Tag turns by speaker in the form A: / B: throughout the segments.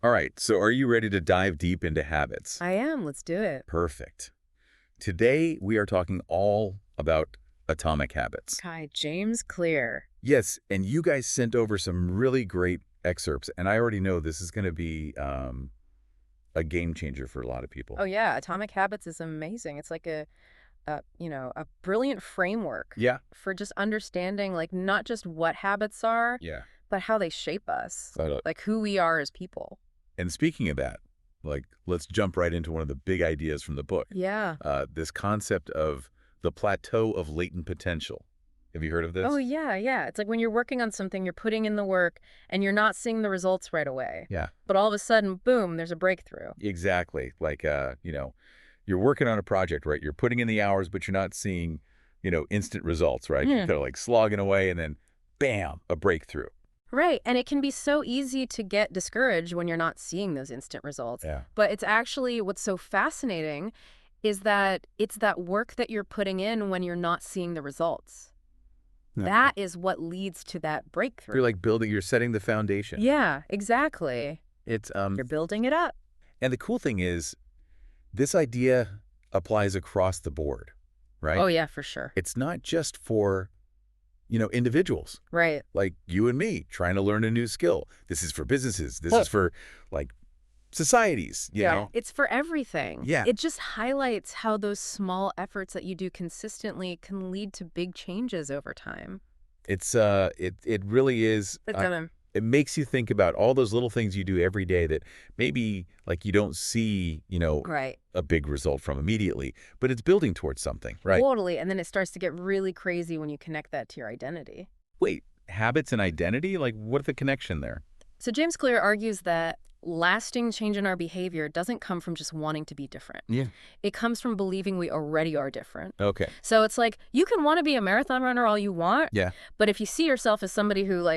A: All right, so are you ready to dive deep into habits?
B: I am. Let's do it.
A: Perfect. Today, we are talking all about atomic habits.
B: Kai, James Clear.
A: Yes, and you guys sent over some really great excerpts, and I already know this is going to be a game changer for a lot of people.
B: Oh yeah, Atomic Habits is amazing. It's like a brilliant framework
A: Yeah.
B: for just understanding like not just what habits are,
A: Yeah.
B: but how they shape us,
A: So,
B: like who we are as people.
A: and speaking of that, like, let's jump right into one of the big ideas from the book.
B: Yeah.
A: This concept of the plateau of latent potential. Have you heard of
B: Oh
A: this?
B: yeah, yeah. It's like when you're working on something, you're putting in the work and you're not seeing the results right away.
A: Yeah.
B: But all of a sudden, boom, there's a breakthrough.
A: Exactly. Like, you're working on a project, right? You're putting in the hours, but you're not seeing, instant results, right? You're
B: Hmm.
A: kind of like slogging away and then bam, a breakthrough.
B: Right. And it can be so easy to get discouraged when you're not seeing those instant results.
A: Yeah.
B: But it's actually what's so fascinating is that it's that work that you're putting in when you're not seeing the results.
A: Yeah.
B: That is what leads to that breakthrough.
A: You're like you're setting the foundation.
B: Yeah, exactly.
A: It's,
B: You're building it up.
A: and the cool thing is this idea applies across the board, right?
B: Oh, yeah, for sure.
A: It's not just for, individuals
B: Right.
A: like you and me trying to learn a new skill. This is for businesses. This is for like societies, you know?
B: It's for everything.
A: Yeah.
B: It just highlights how those small efforts that you do consistently can lead to big changes over time.
A: It's it really is. It makes you think about all those little things you do every day that maybe like you don't see,
B: Right.
A: a big result from immediately, but it's building towards something, right?
B: Totally. And then it starts to get really crazy when you connect that to your identity.
A: Wait, habits and identity? Like what's the connection there?
B: So James Clear argues that lasting change in our behavior doesn't come from just wanting to be different.
A: Yeah.
B: It comes from believing we already are different.
A: Okay.
B: So it's like you can want to be a marathon runner all you want,
A: Yeah.
B: but if you see yourself as somebody who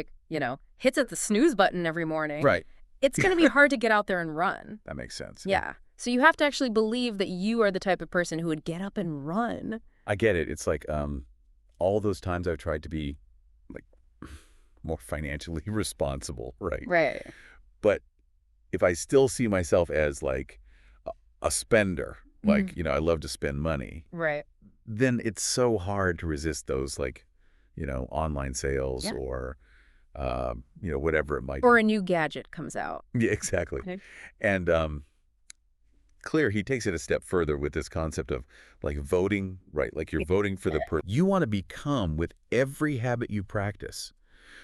B: hits at the snooze button every morning,
A: Right.
B: it's going to be hard to get out there and run.
A: That makes sense.
B: Yeah. So you have to actually believe that you are the type of person who would get up and run.
A: I get it. It's like all those times I've tried to be like more financially responsible, right?
B: Right.
A: But if I still see myself as like a spender, like, I love to spend money,
B: Right.
A: then it's so hard to resist those like, online sales
B: Yeah.
A: or, whatever it might
B: Or
A: be.
B: a new gadget comes out.
A: Yeah, exactly.
B: Okay.
A: And Clear, he takes it a step further with this concept of like voting, right? Like you're voting for the person you want to become with every habit you practice.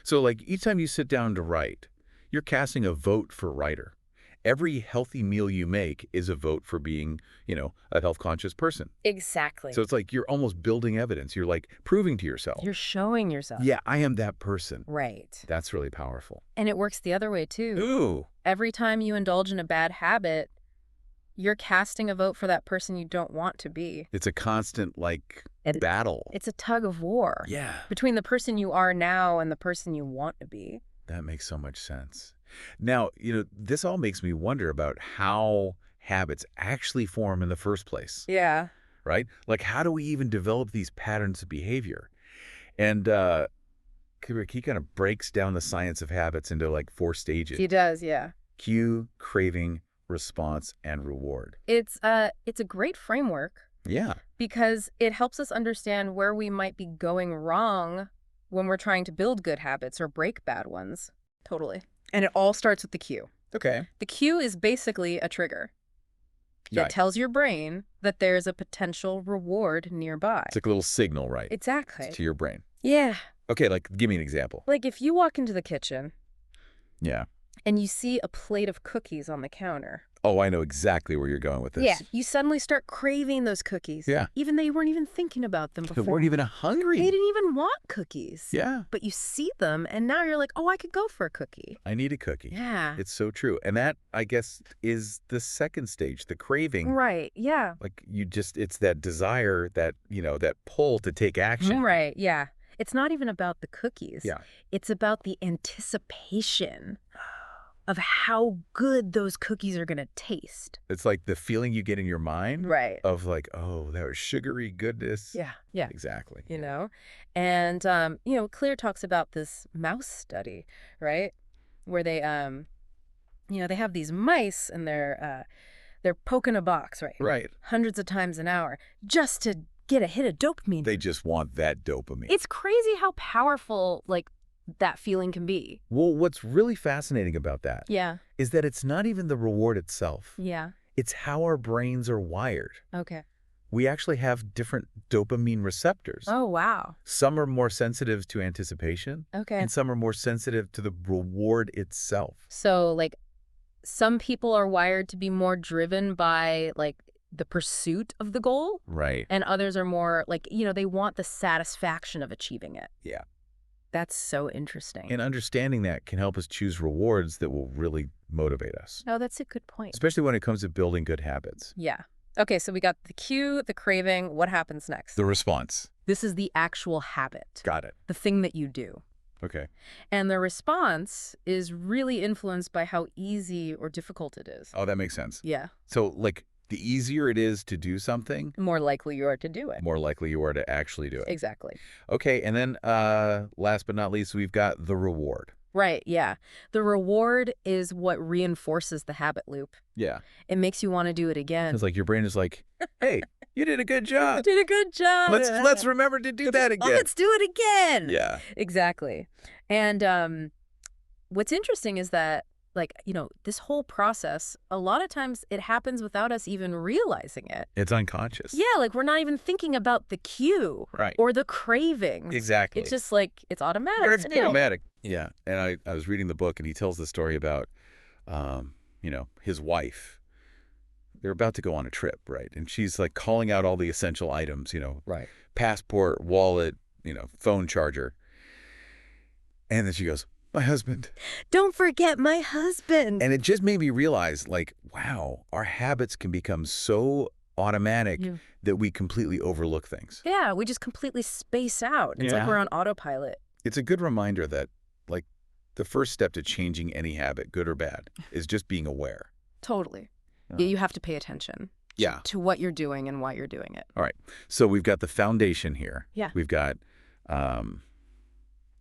A: So like each time you sit down to write, you're casting a vote for writer. Every healthy meal you make is a vote for being, a health-conscious person.
B: Exactly.
A: So it's like you're almost building evidence. You're like proving to yourself.
B: You're showing yourself.
A: Yeah, I am that person.
B: Right.
A: That's really powerful.
B: And it works the other way, too.
A: Ooh.
B: Every time you indulge in a bad habit, you're casting a vote for that person you don't want to be.
A: It's a constant, like,
B: And
A: battle.
B: it's a tug of war.
A: Yeah.
B: Between the person you are now and the person you want to be.
A: That makes so much sense. Now, this all makes me wonder about how habits actually form in the first place,
B: Yeah.
A: right? Like, how do we even develop these patterns of behavior? And he kind of breaks down the science of habits into like 4 stages.
B: He does, yeah.
A: Cue, craving, response, and reward.
B: It's a great framework
A: Yeah.
B: because it helps us understand where we might be going wrong when we're trying to build good habits or break bad ones. Totally. And it all starts with the cue.
A: Okay.
B: The cue is basically a trigger that
A: Right.
B: tells your brain that there's a potential reward nearby.
A: It's like a little signal, right?
B: Exactly.
A: To your brain.
B: Yeah.
A: Okay, like give me an example.
B: Like if you walk into the kitchen
A: Yeah.
B: and you see a plate of cookies on the counter.
A: Oh, I know exactly where you're going with this.
B: Yeah. You suddenly start craving those cookies.
A: Yeah.
B: Even though you weren't even thinking about them
A: They
B: before.
A: weren't even hungry.
B: They didn't even want cookies.
A: Yeah.
B: But you see them and now you're like, oh, I could go for a cookie.
A: I need a cookie.
B: Yeah.
A: It's so true. And that, I guess, is the second stage, the craving.
B: Right. Yeah.
A: Like it's that desire, that, that pull to take action.
B: Right. Yeah. It's not even about the cookies.
A: Yeah.
B: It's about the anticipation of how good those cookies are going to taste.
A: It's like the feeling you get in your mind
B: Right.
A: of like, oh, that was sugary goodness.
B: Yeah. Yeah.
A: Exactly.
B: And, Clear talks about this mouse study, right? Where they They have these mice and they're poking a box, right?
A: Right.
B: Hundreds of times an hour just to get a hit of dopamine.
A: They just want that dopamine.
B: It's crazy how powerful, like, that feeling can be.
A: Well, what's really fascinating about that
B: Yeah.
A: is that it's not even the reward itself.
B: Yeah.
A: It's how our brains are wired.
B: Okay.
A: We actually have different dopamine receptors.
B: Oh, wow.
A: Some are more sensitive to anticipation,
B: Okay.
A: and some are more sensitive to the reward itself.
B: So, like, some people are wired to be more driven by, like, the pursuit of the goal,
A: Right.
B: and others are more, like, they want the satisfaction of achieving it.
A: Yeah.
B: That's so interesting.
A: And understanding that can help us choose rewards that will really motivate us,
B: Oh, that's a good point.
A: especially when it comes to building good habits.
B: Yeah. Okay, so we got the cue, the craving. What happens next?
A: The response.
B: This is the actual habit,
A: Got it.
B: the thing that you do.
A: Okay.
B: And the response is really influenced by how easy or difficult it is.
A: Oh, that makes sense.
B: Yeah.
A: So, like, the easier it is to do something,
B: The more likely you are to do it.
A: more likely you are to actually do it.
B: Exactly.
A: Okay, and then last but not least, we've got the reward.
B: Right, yeah. The reward is what reinforces the habit loop.
A: Yeah.
B: It makes you want to do it again.
A: It's like your brain is like, hey, you did a good job.
B: Did a good job.
A: Let's remember to do that again.
B: Let's do it again.
A: Yeah.
B: Exactly. And what's interesting is that, like, this whole process, a lot of times it happens without us even realizing it.
A: It's unconscious.
B: Yeah, like we're not even thinking about the cue
A: Right.
B: or the cravings.
A: Exactly.
B: It's just like, it's automatic.
A: It's
B: still.
A: automatic. Yeah. And I was reading the book, and he tells the story about, his wife. They're about to go on a trip, right? And she's like calling out all the essential items,
B: Right.
A: passport, wallet, phone charger. And then she goes, my husband.
B: Don't forget my husband.
A: And it just made me realize, like, wow, our habits can become so automatic
B: Yeah.
A: that we completely overlook things.
B: Yeah, we just completely space out. It's like
A: Yeah.
B: we're on autopilot.
A: It's a good reminder that, like, the first step to changing any habit, good or bad, is just being aware.
B: Totally.
A: Yeah.
B: Yeah, you have to pay attention
A: Yeah.
B: to what you're doing and why you're doing it.
A: All right. So we've got the foundation here.
B: Yeah.
A: We've got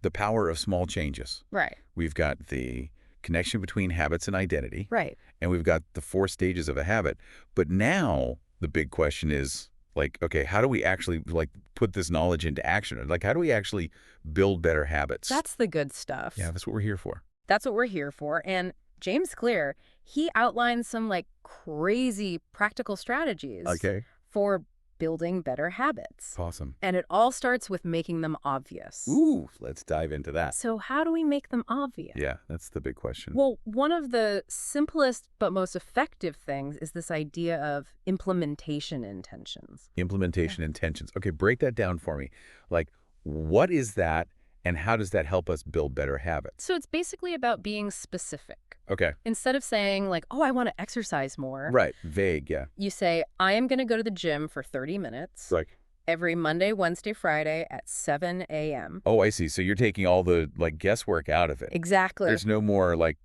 A: the power of small changes.
B: Right.
A: We've got the connection between habits and identity.
B: Right.
A: And we've got the 4 stages of a habit. But now the big question is, like, okay, how do we actually, like, put this knowledge into action? Like, how do we actually build better habits?
B: That's the good stuff.
A: Yeah, that's what we're here for.
B: That's what we're here for. And James Clear, he outlines some, like, crazy practical strategies
A: Okay.
B: for building better habits.
A: Awesome.
B: And it all starts with making them obvious.
A: Ooh, let's dive into that.
B: So how do we make them obvious?
A: Yeah, that's the big question.
B: Well, one of the simplest but most effective things is this idea of implementation intentions.
A: Implementation intentions. Okay, break that down for me. Like, what is that, and how does that help us build better habits?
B: So it's basically about being specific.
A: Okay.
B: Instead of saying, like, oh, I want to exercise more,
A: Right. Vague, yeah.
B: you say, I am going to go to the gym for 30 minutes
A: Like,
B: every Monday, Wednesday, Friday at 7 a.m.
A: oh, I see. So you're taking all the, like, guesswork out of it.
B: Exactly.
A: There's no more, like,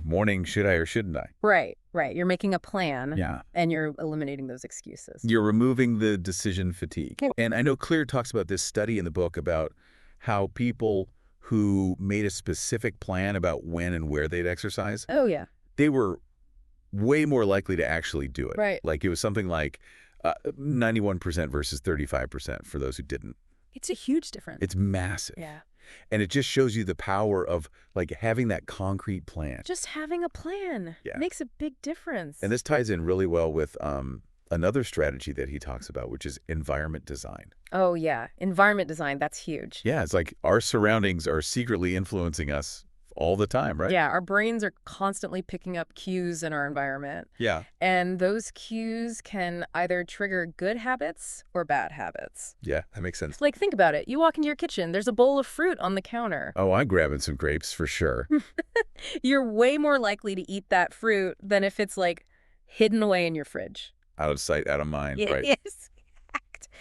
A: morning, should I or shouldn't I?
B: Right, right. You're making a plan.
A: Yeah.
B: And you're eliminating those excuses.
A: You're removing the decision fatigue.
B: Yeah.
A: And I know Clear talks about this study in the book about how people who made a specific plan about when and where they'd exercise,
B: Oh, yeah.
A: they were way more likely to actually do it.
B: Right.
A: Like, it was something like 91% versus 35% for those who didn't.
B: It's a huge difference.
A: It's massive.
B: Yeah.
A: And it just shows you the power of, like, having that concrete plan.
B: Just having a plan
A: Yeah.
B: makes a big difference.
A: And this ties in really well with another strategy that he talks about, which is environment design.
B: Oh, yeah. Environment design, that's huge.
A: Yeah, it's like our surroundings are secretly influencing us all the time, right?
B: Yeah, our brains are constantly picking up cues in our environment.
A: Yeah.
B: And those cues can either trigger good habits or bad habits.
A: Yeah, that makes sense.
B: Like, think about it. You walk into your kitchen, there's a bowl of fruit on the counter.
A: Oh, I'm grabbing some grapes for sure.
B: You're way more likely to eat that fruit than if it's, like, hidden away in your fridge.
A: Out of sight, out of mind, right?
B: Yes.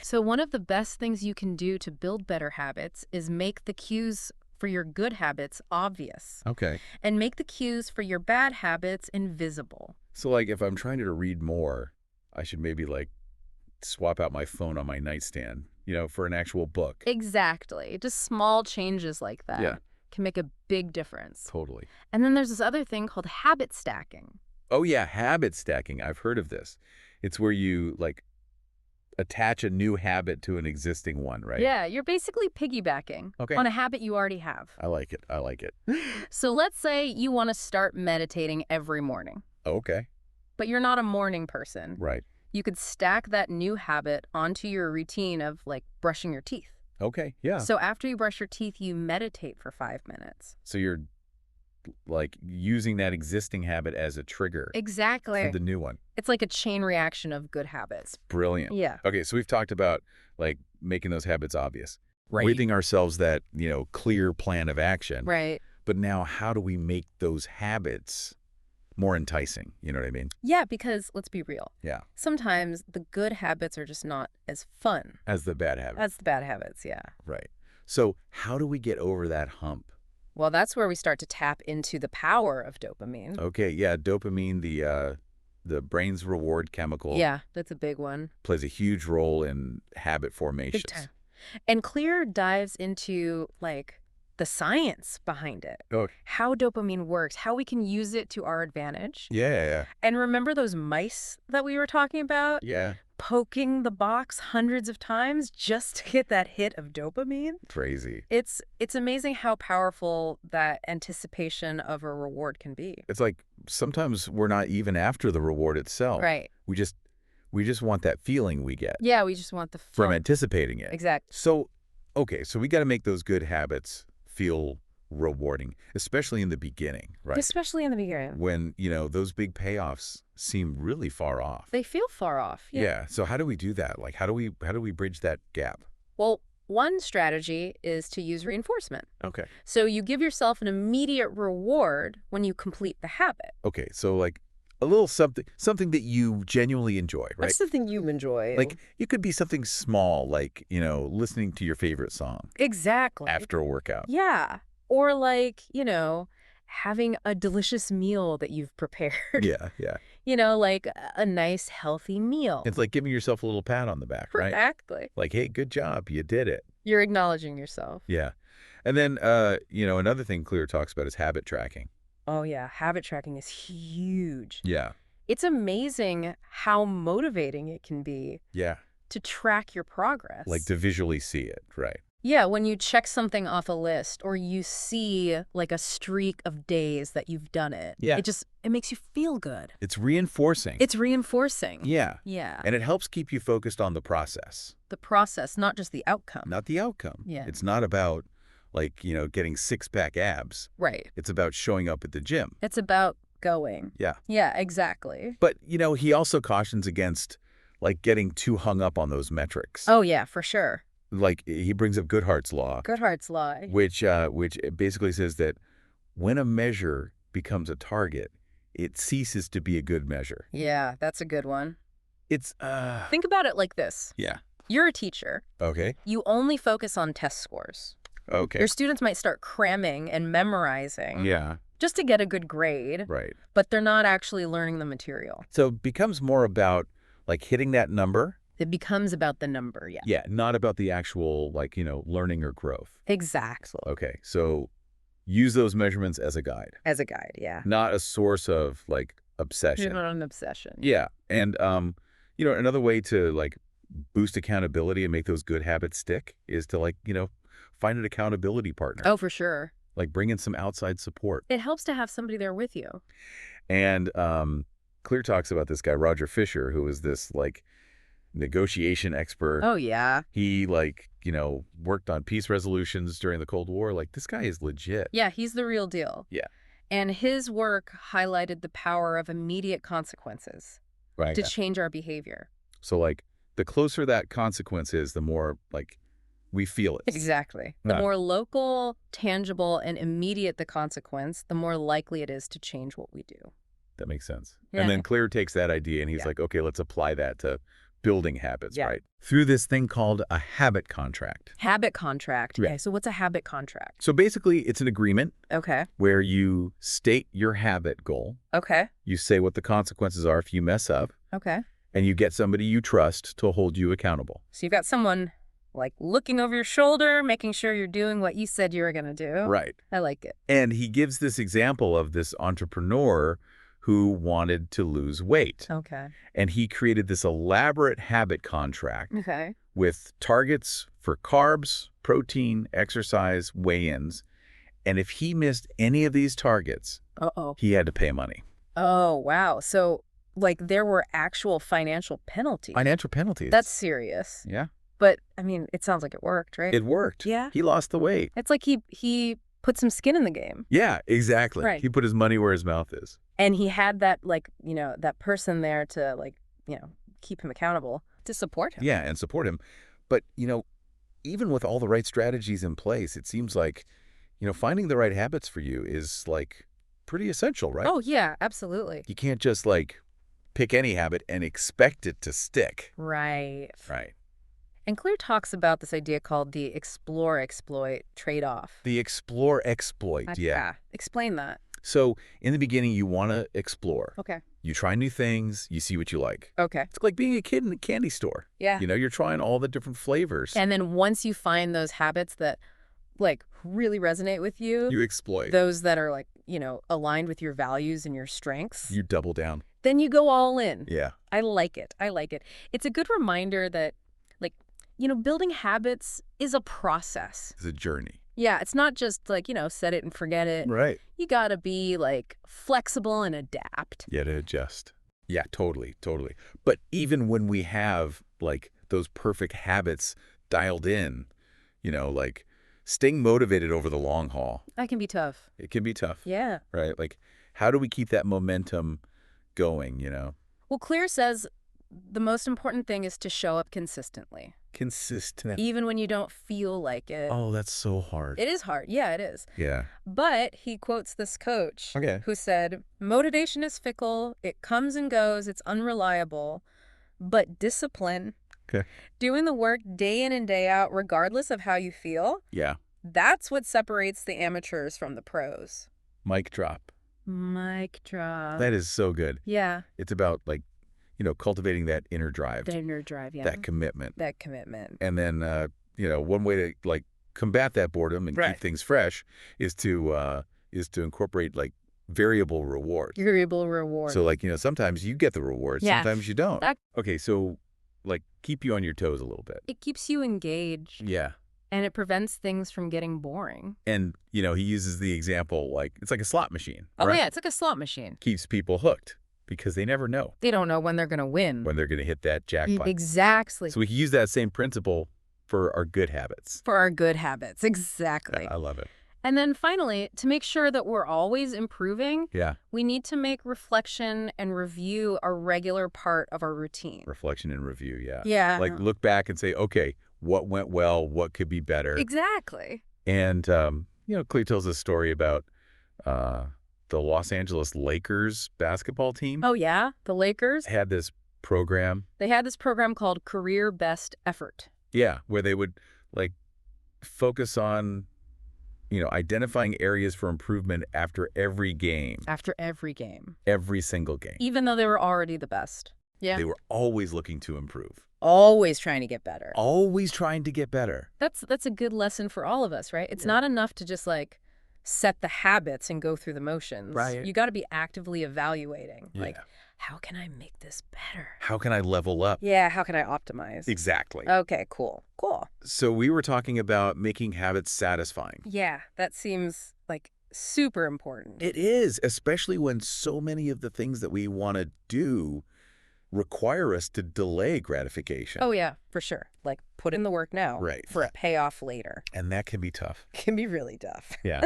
B: So one of the best things you can do to build better habits is make the cues for your good habits obvious.
A: Okay.
B: And make the cues for your bad habits invisible.
A: So, like, if I'm trying to read more, I should maybe, like, swap out my phone on my nightstand, for an actual book.
B: Exactly. Just small changes like that
A: Yeah.
B: can make a big difference.
A: Totally.
B: And then there's this other thing called habit stacking.
A: Oh, yeah, habit stacking. I've heard of this. It's where you, like, attach a new habit to an existing one, right?
B: Yeah, you're basically piggybacking
A: Okay.
B: on a habit you already have.
A: I like it. I like it.
B: So let's say you want to start meditating every morning,
A: Okay.
B: but you're not a morning person.
A: Right.
B: You could stack that new habit onto your routine of, like, brushing your teeth.
A: Okay. Yeah.
B: So after you brush your teeth, you meditate for 5 minutes.
A: So you're, like, using that existing habit as a trigger
B: Exactly.
A: for the new one.
B: It's like a chain reaction of good habits.
A: Brilliant.
B: Yeah.
A: Okay, so we've talked about, like, making those habits obvious.
B: Right.
A: Giving ourselves that, clear plan of action.
B: Right.
A: But now how do we make those habits more enticing? You know what I mean?
B: Yeah, because let's be real.
A: Yeah.
B: Sometimes the good habits are just not as fun
A: As the bad habit.
B: as the bad habits, yeah.
A: Right. So how do we get over that hump?
B: Well, that's where we start to tap into the power of dopamine.
A: Okay, yeah, dopamine, the brain's reward chemical,
B: Yeah, that's a big one.
A: plays a huge role in habit formation.
B: Big time. And Clear dives into, like, the science behind it.
A: Oh,
B: How dopamine works, how we can use it to our advantage.
A: yeah.
B: And remember those mice that we were talking about?
A: Yeah.
B: Poking the box hundreds of times just to get that hit of dopamine?
A: Crazy.
B: It's amazing how powerful that anticipation of a reward can be.
A: It's like sometimes we're not even after the reward itself.
B: Right.
A: We just want that feeling we get
B: Yeah, we just want the
A: from
B: fun.
A: anticipating it.
B: Exactly.
A: So, okay, so we got to make those good habits feel rewarding, especially in the beginning, right?
B: Especially in the beginning.
A: When, those big payoffs seem really far off.
B: They feel far off.
A: Yeah. So how do we do that? Like, how do we bridge that gap?
B: Well, one strategy is to use reinforcement.
A: Okay.
B: So you give yourself an immediate reward when you complete the habit.
A: Okay. So like a little something that you genuinely enjoy, right?
B: What's the thing you enjoy?
A: Like it could be something small, like, listening to your favorite song
B: Exactly.
A: after a workout.
B: Yeah. Or like, having a delicious meal that you've prepared.
A: Yeah.
B: Like a nice, healthy meal.
A: It's like giving yourself a little pat on the back, right?
B: Exactly.
A: Like, hey, good job. You did it.
B: You're acknowledging yourself.
A: Yeah. And then, another thing Clear talks about is habit tracking.
B: Oh, yeah. Habit tracking is huge.
A: Yeah.
B: It's amazing how motivating it can be
A: Yeah.
B: to track your progress.
A: Like to visually see it, right?
B: Yeah, when you check something off a list or you see like a streak of days that you've done it.
A: Yeah.
B: It makes you feel good.
A: It's reinforcing.
B: It's reinforcing.
A: Yeah.
B: Yeah.
A: And it helps keep you focused on the process,
B: The process, not just the outcome.
A: not the outcome.
B: Yeah.
A: It's not about, like, getting six-pack abs.
B: Right.
A: It's about showing up at the gym.
B: It's about going.
A: Yeah.
B: Yeah, exactly.
A: But, he also cautions against, like, getting too hung up on those metrics.
B: Oh, yeah, for sure.
A: Like, he brings up Goodhart's law,
B: Goodhart's law.
A: which basically says that when a measure becomes a target, it ceases to be a good measure.
B: Yeah, that's a good one.
A: It's,
B: Think about it like this.
A: yeah.
B: You're a teacher.
A: Okay.
B: You only focus on test scores.
A: Okay.
B: Your students might start cramming and memorizing
A: Yeah.
B: just to get a good grade,
A: Right.
B: but they're not actually learning the material.
A: So it becomes more about, like, hitting that number.
B: It becomes about the number, yeah.
A: Yeah. Not about the actual, like, learning or growth.
B: Exactly.
A: Okay. So use those measurements as a guide,
B: As a guide, yeah.
A: not a source of, like,
B: You're
A: obsession.
B: not an obsession.
A: Yeah. And, another way to, like, boost accountability and make those good habits stick is to, like, find an accountability partner.
B: Oh, for sure.
A: Like, bring in some outside support.
B: It helps to have somebody there with you.
A: And Clear talks about this guy, Roger Fisher, who is this, like, negotiation expert.
B: Oh, yeah.
A: He, like, worked on peace resolutions during the Cold War. Like, this guy is legit.
B: Yeah, he's the real deal.
A: Yeah.
B: And his work highlighted the power of immediate consequences
A: Right.
B: to change our behavior.
A: So, like, the closer that consequence is, the more, like, we feel it.
B: Exactly. The
A: Yeah.
B: more local, tangible, and immediate the consequence, the more likely it is to change what we do.
A: That makes sense.
B: Yeah.
A: And then Clear takes that idea and he's
B: Yeah.
A: like, okay, let's apply that to building habits,
B: Yeah.
A: right? Through this thing called a habit contract.
B: Habit contract.
A: Yeah.
B: Okay, so what's a habit contract?
A: So basically, it's an agreement
B: Okay.
A: where you state your habit goal.
B: Okay.
A: You say what the consequences are if you mess up,
B: Okay.
A: and you get somebody you trust to hold you accountable.
B: So you've got someone Like looking over your shoulder, making sure you're doing what you said you were going to do.
A: Right.
B: I like it.
A: And he gives this example of this entrepreneur who wanted to lose weight.
B: Okay.
A: And he created this elaborate habit contract
B: Okay.
A: with targets for carbs, protein, exercise, weigh-ins. And if he missed any of these targets,
B: Uh-oh.
A: he had to pay money.
B: Oh, wow. So, like, there were actual financial penalties.
A: Financial penalties.
B: That's serious.
A: Yeah.
B: But, I mean, it sounds like it worked, right?
A: It worked.
B: Yeah.
A: He lost the weight.
B: It's like he put some skin in the game.
A: Yeah, exactly.
B: Right.
A: He put his money where his mouth is.
B: And he had that, like, that person there to, like, keep him accountable, to support him.
A: Yeah, and support him. But, even with all the right strategies in place, it seems like, finding the right habits for you is, like, pretty essential, right?
B: Oh, yeah, absolutely.
A: You can't just, like, pick any habit and expect it to stick.
B: Right.
A: Right.
B: And Clear talks about this idea called the explore-exploit trade-off.
A: The explore-exploit, yeah.
B: Explain that.
A: So in the beginning, you want to explore.
B: Okay.
A: You try new things. You see what you like.
B: Okay.
A: It's like being a kid in a candy store.
B: Yeah.
A: You're trying all the different flavors.
B: And then once you find those habits that, like, really resonate with you,
A: You exploit.
B: those that are, like, aligned with your values and your strengths,
A: You double down.
B: then you go all in.
A: Yeah.
B: I like it. I like it. It's a good reminder that, like, building habits is a process.
A: It's a journey.
B: Yeah, it's not just like, set it and forget it.
A: Right.
B: You got to be, like, flexible and adapt.
A: Yeah, to adjust. Yeah, totally, totally. But even when we have, like, those perfect habits dialed in, like, staying motivated over the long haul,
B: That can be tough.
A: it can be tough.
B: Yeah.
A: Right? Like, how do we keep that momentum going,
B: Well, Clear says the most important thing is to show up consistently,
A: Consistent.
B: even when you don't feel like it.
A: Oh, that's so hard.
B: It is hard. Yeah, it is.
A: Yeah.
B: But he quotes this coach
A: Okay.
B: who said, motivation is fickle, it comes and goes, it's unreliable, but discipline,
A: Okay.
B: doing the work day in and day out, regardless of how you feel,
A: Yeah.
B: that's what separates the amateurs from the pros.
A: Mic drop.
B: Mic drop.
A: That is so good.
B: Yeah.
A: It's about, like, cultivating that inner drive,
B: The inner drive, yeah.
A: that commitment.
B: That commitment.
A: And then, one way to, like, combat that boredom and
B: Right.
A: keep things fresh is to incorporate, like, variable rewards.
B: Variable reward.
A: So, like, sometimes you get the rewards,
B: Yeah.
A: sometimes you don't.
B: That-
A: Okay, so, like, keep you on your toes a little bit.
B: It keeps you engaged,
A: Yeah.
B: and it prevents things from getting boring.
A: And, he uses the example, like, it's like a slot machine,
B: Oh,
A: right?
B: yeah, it's like a slot machine.
A: Keeps people hooked because they never know
B: They don't know when they're going to win.
A: when they're going to hit that jackpot.
B: Exactly.
A: So we can use that same principle for our good habits.
B: For our good habits. Exactly.
A: I love it.
B: And then finally, to make sure that we're always improving,
A: Yeah.
B: we need to make reflection and review a regular part of our routine.
A: Reflection and review, yeah.
B: Yeah.
A: Like, look back and say, okay, what went well? What could be better?
B: Exactly.
A: And, Clea tells a story about the Los Angeles Lakers basketball team.
B: Oh, yeah? The Lakers?
A: Had this program.
B: They had this program called Career Best Effort.
A: Yeah, where they would, like, focus on, identifying areas for improvement after every game.
B: After every game.
A: Every single game.
B: Even though they were already the best. Yeah.
A: They were always looking to improve.
B: Always trying to get better.
A: Always trying to get better.
B: That's a good lesson for all of us, right? It's not enough to just, like, set the habits and go through the motions.
A: Right.
B: You got to be actively evaluating.
A: Yeah.
B: Like, how can I make this better?
A: How can I level up?
B: Yeah, how can I optimize?
A: Exactly.
B: Okay, cool. Cool.
A: So we were talking about making habits satisfying.
B: Yeah, that seems like super important.
A: It is, especially when so many of the things that we want to do require us to delay gratification.
B: Oh, yeah, for sure. Like, put in the work now.
A: Right.
B: For a payoff later.
A: And that can be tough.
B: Can be really tough.
A: Yeah.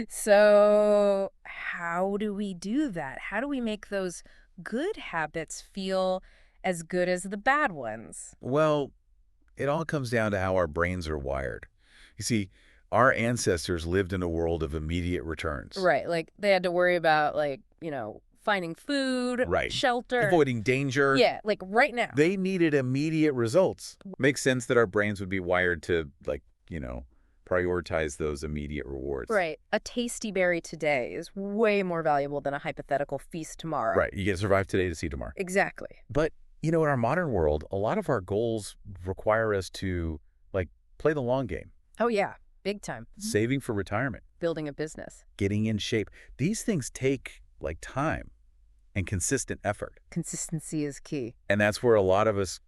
B: So how do we do that? How do we make those good habits feel as good as the bad ones?
A: Well, it all comes down to how our brains are wired. You see, our ancestors lived in a world of immediate returns.
B: Right. Like, they had to worry about, like, finding food,
A: Right.
B: shelter.
A: Avoiding danger.
B: Yeah, like right now.
A: They needed immediate results. Makes sense that our brains would be wired to, like, prioritize those immediate rewards.
B: Right. A tasty berry today is way more valuable than a hypothetical feast tomorrow.
A: Right. You get to survive today to see tomorrow.
B: Exactly.
A: But, in our modern world, a lot of our goals require us to play the long game,
B: Oh, yeah. Big time.
A: saving for retirement,
B: Building a business.
A: getting in shape. These things take like time and consistent effort.
B: Consistency is key.
A: And that's where a lot of us,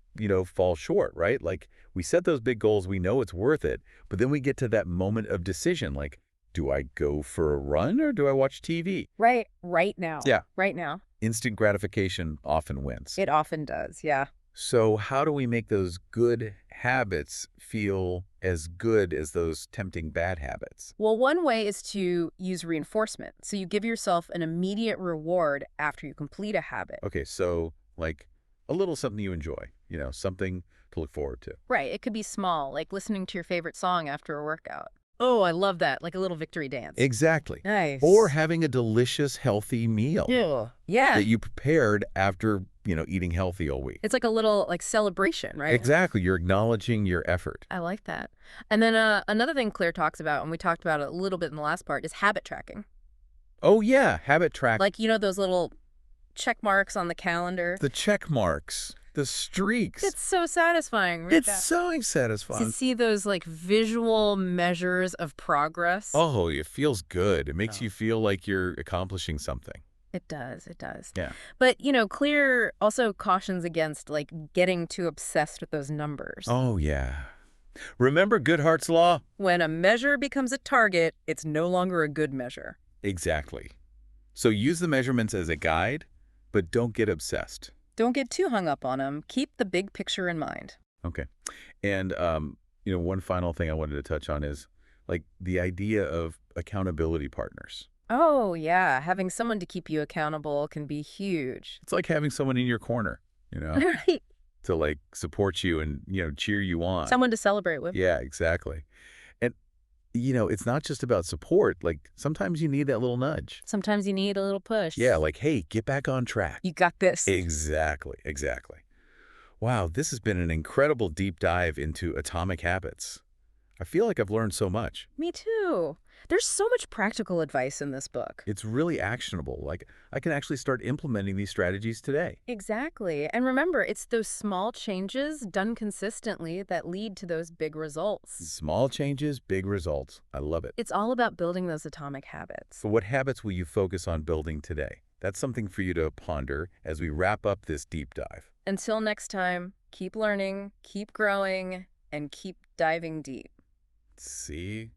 A: fall short, right? Like we set those big goals, we know it's worth it, but then we get to that moment of decision, like, do I go for a run or do I watch TV?
B: Right. Right now.
A: Yeah.
B: Right now.
A: Instant gratification often wins.
B: It often does. Yeah.
A: So how do we make those good habits feel as good as those tempting bad habits?
B: Well, one way is to use reinforcement. So you give yourself an immediate reward after you complete a habit.
A: Okay, so like a little something you enjoy, something to look forward to.
B: Right. It could be small, like listening to your favorite song after a workout. Oh, I love that. Like a little victory dance.
A: Exactly.
B: Nice.
A: Or having a delicious, healthy meal
B: Yeah.
A: that you prepared after, eating healthy all week.
B: It's like a little celebration, right?
A: Exactly. You're acknowledging your effort.
B: I like that. And then another thing Claire talks about, and we talked about it a little bit in the last part, is habit tracking.
A: Oh, yeah. Habit track.
B: Like, those little check marks on the calendar.
A: The check marks, the streaks.
B: It's so satisfying. Right?
A: It's so
B: To
A: satisfying.
B: see those visual measures of progress.
A: Oh, it feels good. It makes you feel like you're accomplishing something.
B: It does. It does.
A: Yeah.
B: But, Clear also cautions against getting too obsessed with those numbers.
A: Oh, yeah. Remember Goodhart's Law?
B: When a measure becomes a target, it's no longer a good measure.
A: Exactly. So use the measurements as a guide, but don't get obsessed.
B: Don't get too hung up on them. Keep the big picture in mind.
A: Okay. And, one final thing I wanted to touch on is like the idea of accountability partners.
B: Oh, yeah. Having someone to keep you accountable can be huge.
A: It's like having someone in your corner,
B: Right.
A: to like support you and, cheer you on.
B: Someone to celebrate with.
A: Yeah, exactly. And, it's not just about support. Like sometimes you need that little nudge.
B: Sometimes you need a little push.
A: Yeah, like, hey, get back on track.
B: You got this.
A: Exactly, exactly. Wow, this has been an incredible deep dive into atomic habits. I feel like I've learned so much.
B: Me too. There's so much practical advice in this book.
A: It's really actionable. Like, I can actually start implementing these strategies today.
B: Exactly. And remember, it's those small changes done consistently that lead to those big results.
A: Small changes, big results. I love it.
B: It's all about building those atomic habits.
A: So what habits will you focus on building today? That's something for you to ponder as we wrap up this deep dive.
B: Until next time, keep learning, keep growing, and keep diving deep.
A: See?